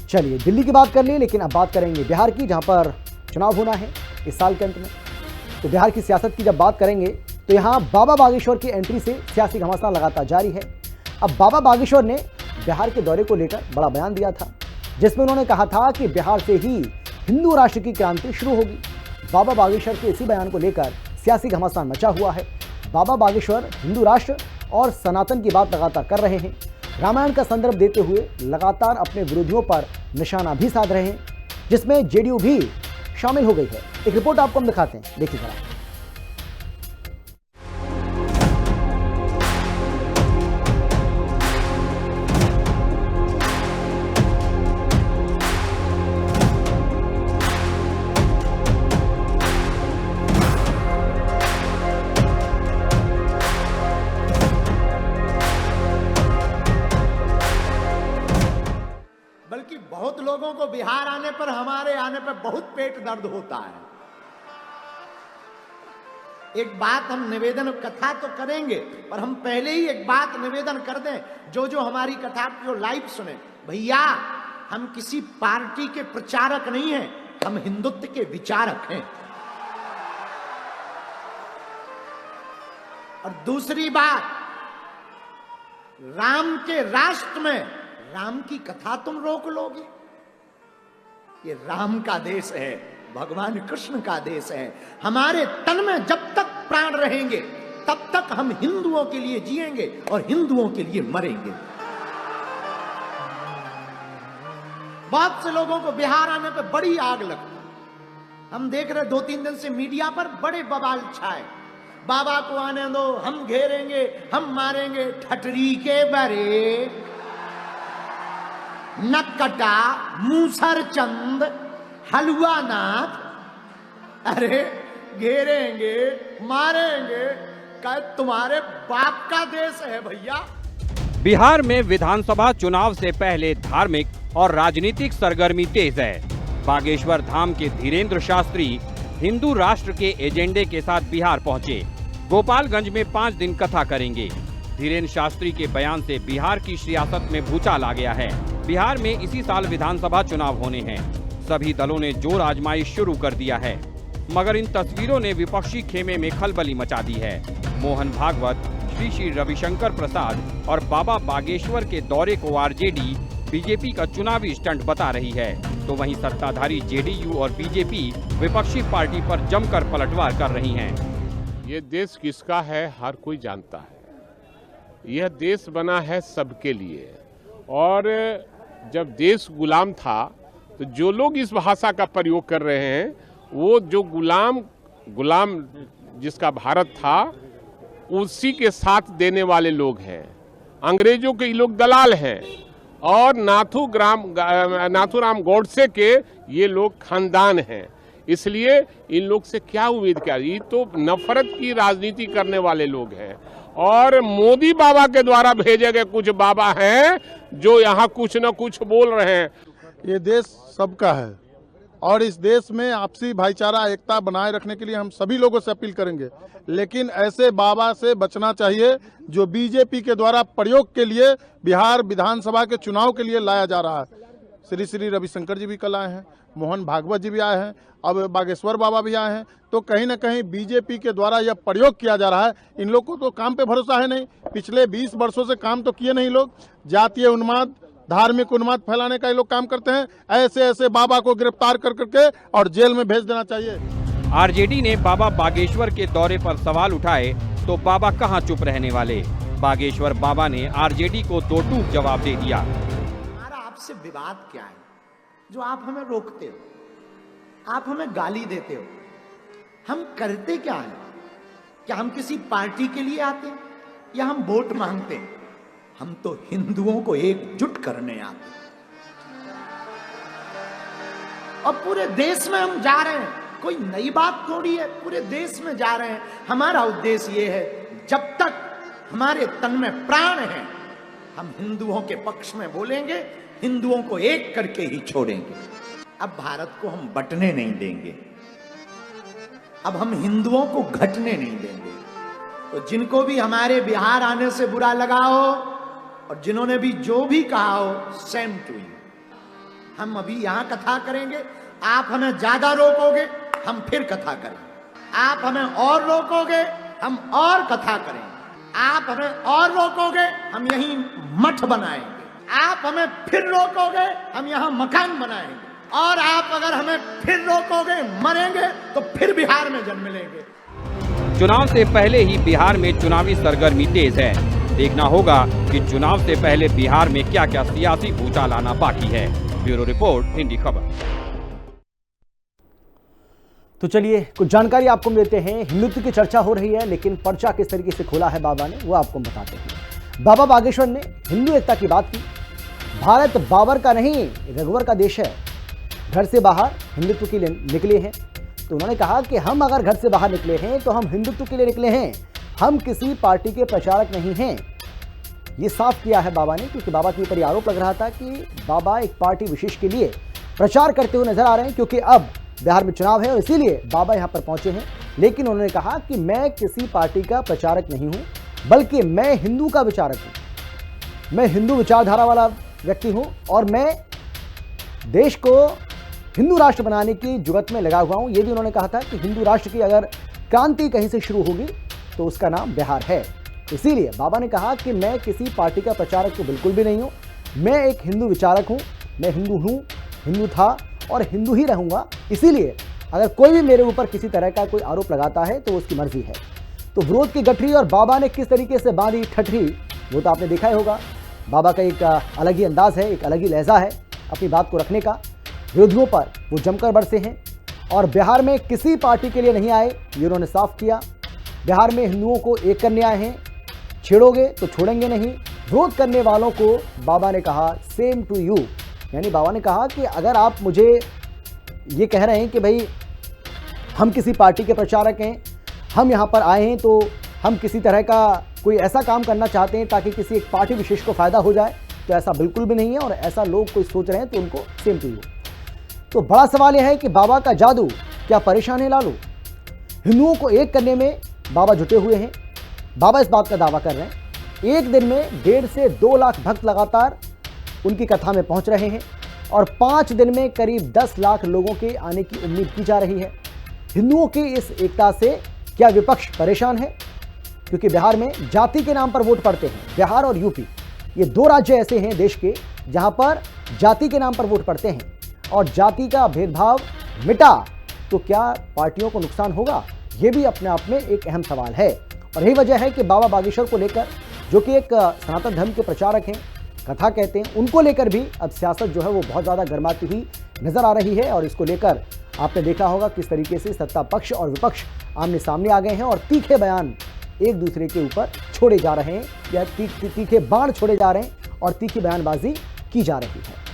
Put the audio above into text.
चलिए, दिल्ली की बात कर ली, लेकिन अब बात करेंगे बिहार की, जहां पर चुनाव होना है इस साल के अंत में। तो बिहार की सियासत की जब बात करेंगे तो यहां बाबा बागेश्वर की एंट्री से सियासी घमासान लगातार जारी है। अब बाबा बागेश्वर ने बिहार के दौरे को लेकर बड़ा बयान दिया था, जिसमें उन्होंने कहा था कि बिहार से ही हिंदू राष्ट्र की क्रांति शुरू होगी। बाबा बागेश्वर के इसी बयान को लेकर सियासी घमासान मचा हुआ है। बाबा बागेश्वर हिंदू राष्ट्र और सनातन की बात लगातार कर रहे हैं, रामायण का संदर्भ देते हुए लगातार अपने विरोधियों पर निशाना भी साध रहे हैं, जिसमें जेडीयू भी शामिल हो गई है। एक रिपोर्ट आपको हम दिखाते हैं, देखिए जरा। बल्कि बहुत लोगों को बिहार आने पर, हमारे आने पर बहुत पेट दर्द होता है। एक बात हम निवेदन, कथा तो करेंगे, पर हम पहले ही एक बात निवेदन कर दें, जो हमारी कथा को लाइव सुने। भैया, हम किसी पार्टी के प्रचारक नहीं हैं, हम हिंदुत्व के विचारक हैं। और दूसरी बात, राम के राष्ट्र में राम की कथा तुम रोक लोगे? ये राम का देश है, भगवान कृष्ण का देश है। हमारे तन में जब तक प्राण रहेंगे तब तक हम हिंदुओं के लिए जिएंगे और हिंदुओं के लिए मरेंगे। बहुत से लोगों को बिहार आने पर बड़ी आग लगती। हम देख रहे 2-3 दिन से मीडिया पर बड़े बवाल छाए, बाबा को आने दो, हम घेरेंगे, हम मारेंगे। ठटरी के बरे, नक्कटा, मूसर चंद, हलवा नाथ, अरे घेरेंगे, मारेंगे, क्या तुम्हारे बाप का देश है भैया? बिहार में विधानसभा चुनाव से पहले धार्मिक और राजनीतिक सरगर्मी तेज है। बागेश्वर धाम के धीरेन्द्र शास्त्री हिंदू राष्ट्र के एजेंडे के साथ बिहार पहुंचे। गोपालगंज में 5 दिन कथा करेंगे। धीरेन्द्र शास्त्री के बयान से बिहार की सियासत में भूचाल आ गया है। बिहार में इसी साल विधानसभा चुनाव होने हैं। सभी दलों ने जोर आजमाइश शुरू कर दिया है, मगर इन तस्वीरों ने विपक्षी खेमे में खलबली मचा दी है। मोहन भागवत, श्री रविशंकर प्रसाद और बाबा बागेश्वर के दौरे को आरजेडी बीजेपी का चुनावी स्टंट बता रही है, तो वहीं सत्ताधारी जेडीयू और बीजेपी विपक्षी पार्टी पर जमकर पलटवार कर रही हैं। ये देश किसका है हर कोई जानता है। यह देश बना है सबके लिए, और जब देश गुलाम था तो जो लोग इस भाषा का प्रयोग कर रहे हैं, वो जो गुलाम जिसका भारत था उसी के साथ देने वाले लोग हैं। अंग्रेजों के लोग दलाल हैं, और नाथूराम गौडसे के ये लोग खानदान हैं। इसलिए इन लोग से क्या उम्मीद किया? ये तो नफरत की राजनीति करने वाले लोग हैं, और मोदी बाबा के द्वारा भेजे गए कुछ बाबा हैं जो यहाँ कुछ न कुछ बोल रहे हैं। ये देश सबका है, और इस देश में आपसी भाईचारा, एकता बनाए रखने के लिए हम सभी लोगों से अपील करेंगे। लेकिन ऐसे बाबा से बचना चाहिए जो बीजेपी के द्वारा प्रयोग के लिए बिहार विधानसभा के चुनाव के लिए लाया जा रहा है। श्री रविशंकर जी भी कल आए हैं, मोहन भागवत जी भी आए हैं, अब बागेश्वर बाबा भी आए हैं। तो कहीं ना कहीं बीजेपी के द्वारा यह प्रयोग किया जा रहा है। इन लोगों को तो काम पे भरोसा है नहीं। पिछले 20 वर्षों से काम तो किए नहीं लोग। जातीय उन्माद, धार्मिक उन्माद फैलाने का ये लोग काम करते हैं। ऐसे बाबा को गिरफ्तार कर करके और जेल में भेज देना चाहिए। आरजेडी ने बाबा बागेश्वर के दौरे पर सवाल उठाए तो बाबा कहां चुप रहने वाले। बागेश्वर बाबा ने आरजेडी को दो टूक जवाब दे दिया। हमारा आपसे विवाद क्या है जो आप हमें रोकते हो, आप हमें गाली देते हो? हम करते क्या है? क्या हम किसी पार्टी के लिए आते हैं या हम वोट मांगते हैं? हम तो हिंदुओं को एकजुट करने आते हैं, और पूरे देश में हम जा रहे हैं। कोई नई बात थोड़ी है, पूरे देश में जा रहे हैं। हमारा उद्देश्य ये है, जब तक हमारे तन में प्राण है हम हिंदुओं के पक्ष में बोलेंगे, हिंदुओं को एक करके ही छोड़ेंगे। अब भारत को हम बंटने नहीं देंगे, अब हम हिंदुओं को घटने नहीं देंगे। तो जिनको भी हमारे बिहार आने से बुरा लगा हो और जिन्होंने भी जो भी कहा हो, सेम टू यू। हम अभी यहाँ कथा करेंगे, आप हमें ज्यादा रोकोगे हम फिर कथा करेंगे, आप हमें और रोकोगे हम और कथा करेंगे, आप हमें और रोकोगे हम यहीं मठ बनाएंगे, आप हमें फिर रोकोगे हम यहाँ मकान बनाएंगे, और आप अगर हमें फिर रोकोगे मरेंगे तो फिर बिहार में जन्म लेंगे। चुनाव से पहले ही बिहार में चुनावी सरगर्मी तेज है। देखना होगा कि चुनाव से पहले बिहार में क्या क्या सियासी भूचाल आना बाकी है। ब्यूरो रिपोर्ट, हिंदी खबर। तो चलिए कुछ जानकारी आपको देते हैं। हिंदुत्व की चर्चा हो रही है, लेकिन पर्चा किस तरीके से खोला है बाबा ने, वो आपको बताते हैं। बाबा बागेश्वर ने हिंदू एकता की बात की। भारत बाबर का नहीं, रघुवर का देश है। घर से बाहर हिंदुत्व के लिए निकले हैं, तो उन्होंने कहा कि हम अगर घर से बाहर निकले हैं तो हम हिंदुत्व के लिए निकले हैं, हम किसी पार्टी के प्रचारक नहीं हैं। ये साफ किया है बाबा ने, क्योंकि बाबा के ऊपर आरोप लग रहा था कि बाबा एक पार्टी विशेष के लिए प्रचार करते हुए नजर आ रहे हैं, क्योंकि अब बिहार में चुनाव है और इसीलिए बाबा यहां पर पहुंचे हैं। लेकिन उन्होंने कहा कि मैं किसी पार्टी का प्रचारक नहीं हूं, बल्कि मैं हिंदू का विचारक हूं। मैं हिंदू विचारधारा वाला व्यक्ति हूं और मैं देश को हिंदू राष्ट्र बनाने की जुगत में लगा हुआ हूं। यह भी उन्होंने कहा था कि हिंदू राष्ट्र की अगर क्रांति कहीं से शुरू होगी तो उसका नाम बिहार है। इसीलिए बाबा ने कहा कि मैं किसी पार्टी का प्रचारक तो बिल्कुल भी नहीं हूं, मैं एक हिंदू विचारक हूं, मैं हिंदू हूं, हिंदू था और हिंदू ही रहूंगा। इसीलिए अगर कोई भी मेरे ऊपर किसी तरह का कोई आरोप लगाता है तो उसकी मर्जी है। तो विरोध की गठरी और बाबा ने किस तरीके से बांधी ठठरी, वो तो आपने देखा ही होगा। बाबा का एक अलग ही अंदाज है, एक अलग ही लहजा है अपनी बात को रखने का। विरोधियों पर वो जमकर बरसे हैं और बिहार में किसी पार्टी के लिए नहीं आए, ये उन्होंने साफ किया। बिहार में हिंदुओं को एक करने आए हैं, छेड़ोगे तो छोड़ेंगे नहीं। विरोध करने वालों को बाबा ने कहा सेम टू यू, यानी बाबा ने कहा कि अगर आप मुझे ये कह रहे हैं कि भाई हम किसी पार्टी के प्रचारक हैं, हम यहाँ पर आए हैं तो हम किसी तरह का कोई ऐसा काम करना चाहते हैं ताकि किसी एक पार्टी विशेष को फायदा हो जाए, तो ऐसा बिल्कुल भी नहीं है। और ऐसा लोग कोई सोच रहे हैं तो उनको सेम टू यू। तो बड़ा सवाल यह है कि बाबा का जादू क्या परेशान है लालू? हिंदुओं को एक करने में बाबा जुटे हुए हैं। बाबा इस बात का दावा कर रहे हैं एक दिन में 1.5 से 2 लाख भक्त लगातार उनकी कथा में पहुंच रहे हैं और 5 दिन में करीब 10 लाख लोगों के आने की उम्मीद की जा रही है। हिंदुओं की इस एकता से क्या विपक्ष परेशान है? क्योंकि बिहार में जाति के नाम पर वोट पड़ते हैं। बिहार और यूपी, ये 2 राज्य ऐसे हैं देश के जहां पर जाति के नाम पर वोट पड़ते हैं और जाति का भेदभाव मिटा तो क्या पार्टियों को नुकसान होगा? ये भी अपने आप में एक अहम सवाल है। और यही वजह है कि बाबा बागेश्वर को लेकर, जो कि एक सनातन धर्म के प्रचारक हैं, कथा कहते हैं, उनको लेकर भी अब सियासत जो है वो बहुत ज़्यादा गर्माती हुई नजर आ रही है। और इसको लेकर आपने देखा होगा किस तरीके से सत्ता पक्ष और विपक्ष आमने सामने आ गए हैं और तीखे बयान एक दूसरे के ऊपर छोड़े जा रहे हैं, या तीखे बाण छोड़े जा रहे हैं और तीखी बयानबाजी की जा रही है।